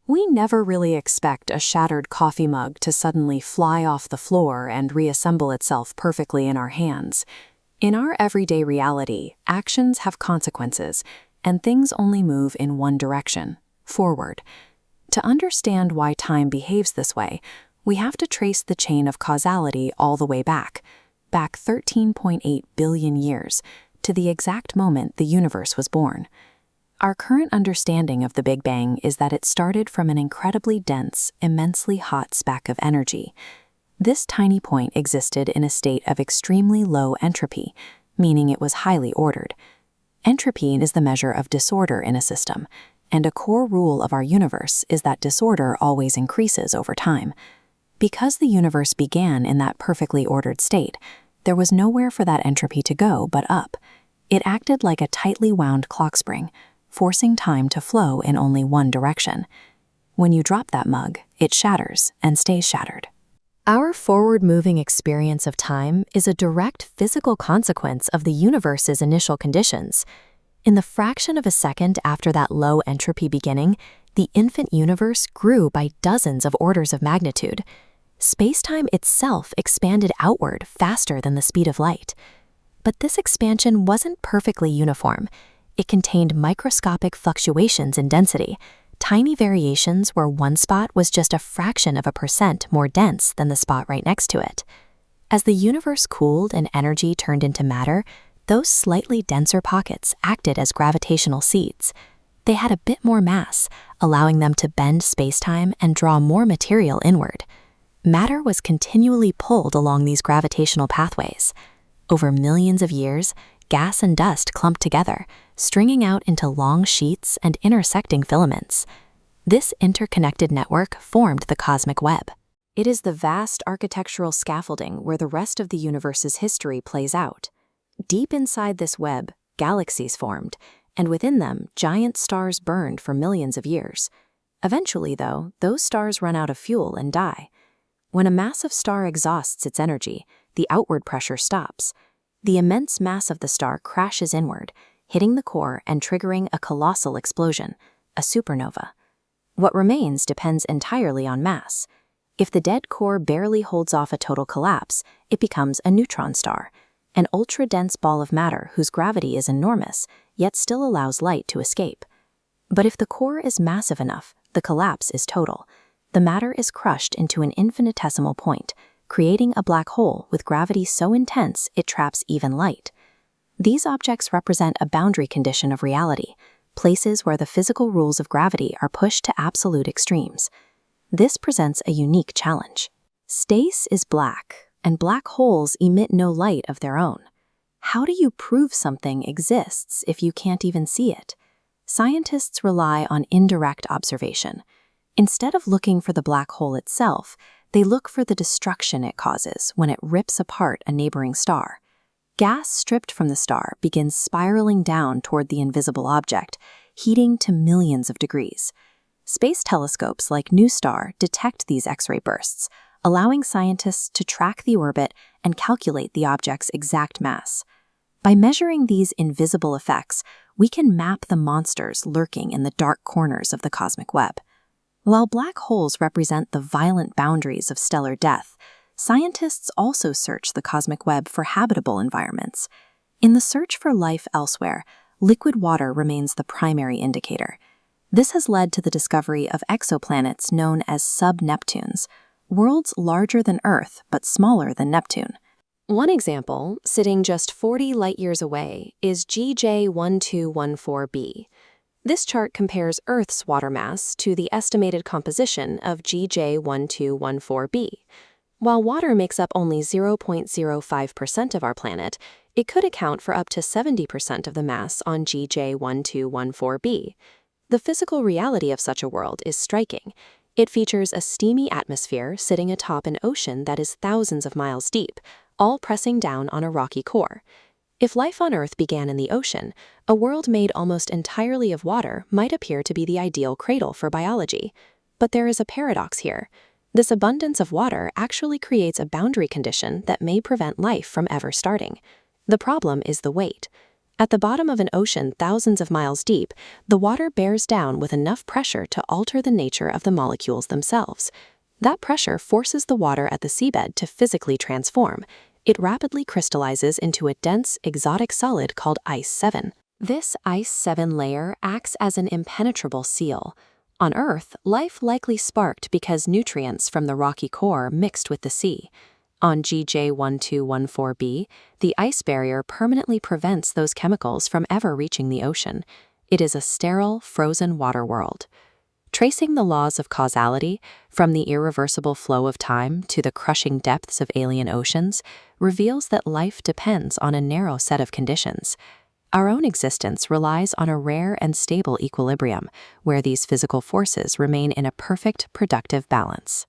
We never really expect a shattered coffee mug to suddenly fly off the floor and reassemble itself perfectly in our hands. In our everyday reality, actions have consequences, and things only move in one direction, forward. To understand why time behaves this way, we have to trace the chain of causality all the way back 13.8 billion years, to the exact moment the universe was born. Our current understanding of the Big Bang is that it started from an incredibly dense, immensely hot speck of energy. This tiny point existed in a state of extremely low entropy, meaning it was highly ordered. Entropy is the measure of disorder in a system, and a core rule of our universe is that disorder always increases over time. Because the universe began in that perfectly ordered state, there was nowhere for that entropy to go but up. It acted like a tightly wound clock spring, forcing time to flow in only one direction. When you drop that mug, it shatters and stays shattered. Our forward-moving experience of time is a direct physical consequence of the universe's initial conditions. In the fraction of a second after that low entropy beginning, the infant universe grew by dozens of orders of magnitude. Space-time itself expanded outward faster than the speed of light. But this expansion wasn't perfectly uniform. It contained microscopic fluctuations in density, tiny variations where one spot was just a fraction of a percent more dense than the spot right next to it. As the universe cooled and energy turned into matter, those slightly denser pockets acted as gravitational seeds. They had a bit more mass, allowing them to bend space-time and draw more material inward. Matter was continually pulled along these gravitational pathways. Over millions of years, gas and dust clumped together, stringing out into long sheets and intersecting filaments. This interconnected network formed the cosmic web. It is the vast architectural scaffolding where the rest of the universe's history plays out. Deep inside this web, galaxies formed, and within them, giant stars burned for millions of years. Eventually, though, those stars run out of fuel and die. When a massive star exhausts its energy, the outward pressure stops. The immense mass of the star crashes inward, hitting the core and triggering a colossal explosion, a supernova. What remains depends entirely on mass. If the dead core barely holds off a total collapse, it becomes a neutron star, an ultra-dense ball of matter whose gravity is enormous, yet still allows light to escape. But if the core is massive enough, the collapse is total. The matter is crushed into an infinitesimal point, creating a black hole with gravity so intense it traps even light. These objects represent a boundary condition of reality, places where the physical rules of gravity are pushed to absolute extremes. This presents a unique challenge. Space is black, and black holes emit no light of their own. How do you prove something exists if you can't even see it? Scientists rely on indirect observation. Instead of looking for the black hole itself, they look for the destruction it causes when it rips apart a neighboring star. Gas stripped from the star begins spiraling down toward the invisible object, heating to millions of degrees. Space telescopes like NuSTAR detect these X-ray bursts, allowing scientists to track the orbit and calculate the object's exact mass. By measuring these invisible effects, we can map the monsters lurking in the dark corners of the cosmic web. While black holes represent the violent boundaries of stellar death, scientists also search the cosmic web for habitable environments. In the search for life elsewhere, liquid water remains the primary indicator. This has led to the discovery of exoplanets known as sub-Neptunes, worlds larger than Earth but smaller than Neptune. One example, sitting just 40 light-years away, is GJ1214b. This chart compares Earth's water mass to the estimated composition of GJ1214b. While water makes up only 0.05% of our planet, it could account for up to 70% of the mass on GJ1214b. The physical reality of such a world is striking. It features a steamy atmosphere sitting atop an ocean that is thousands of miles deep, all pressing down on a rocky core. If life on Earth began in the ocean, a world made almost entirely of water might appear to be the ideal cradle for biology. But there is a paradox here. This abundance of water actually creates a boundary condition that may prevent life from ever starting. The problem is the weight. At the bottom of an ocean thousands of miles deep, the water bears down with enough pressure to alter the nature of the molecules themselves. That pressure forces the water at the seabed to physically transform. It rapidly crystallizes into a dense, exotic solid called Ice 7. This Ice 7 layer acts as an impenetrable seal. On Earth, life likely sparked because nutrients from the rocky core mixed with the sea. On GJ1214b, the ice barrier permanently prevents those chemicals from ever reaching the ocean. It is a sterile, frozen water world. Tracing the laws of causality, from the irreversible flow of time to the crushing depths of alien oceans, reveals that life depends on a narrow set of conditions. Our own existence relies on a rare and stable equilibrium, where these physical forces remain in a perfect, productive balance.